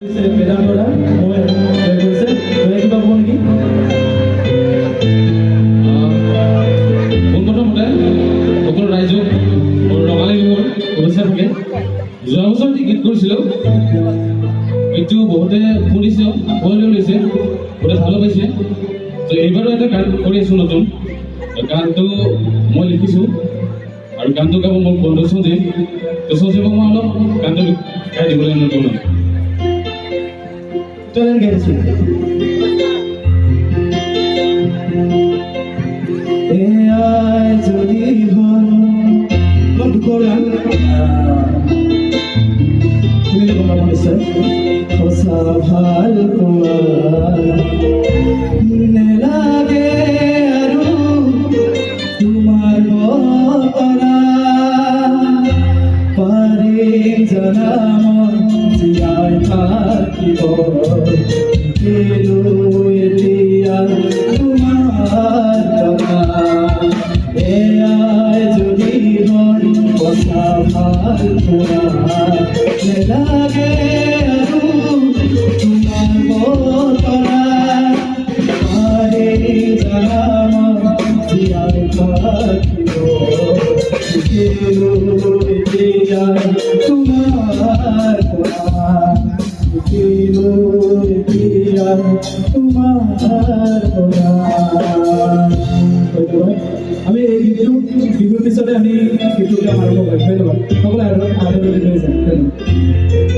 বেদান্তৰা মই কৈছে তই কিবা ক'ব নেকি? পোনপ্ৰথমতে সকলো ৰাইজক ৰঙালী বিহুৰ শুভেচ্ছা থাকে। যোৱা বছৰ যি গীত কৰিছিলোঁ গীতটো বহুতে শুনিছে, আঁকোৱালিও লৈছে, বহুতে ভালো পাইছে। তো এইবাৰো এটা গান কৰি আছোঁ নতুন। গানটো মই লিখিছোঁ আৰু গানটো গাব মোৰ বন্ধু সঞ্জীৱ। তো সঞ্জীৱক মই অলপ গানটো গাই দিবলৈ নতুন তই গাইছোঁ এয়াই যদি হ'ল মই দুখৰ গান শুনিলে গম পাব নিশ্চয়। সঁচা ভাল পোৱা নেলাগে আৰু তোমাৰ বতৰা পাৰিম জানা মই জীয়াই থাকিব এতিয়া তোমাৰ কথা এয়াই যদি হয় সঁচা ভাল পোৱা নেলাগে আৰু তোমাৰ বতৰা পাৰিম জানা মই জীয়াই থাকিব এতিয়া তোমাৰ কথা আমি এই গীতটো বিহুৰ পিছতে আমি গীতটো আৰম্ভ কৰিম। ধন্যবাদ সকলোৱে আদৰণি লৈ যাম। ধন্যবাদ।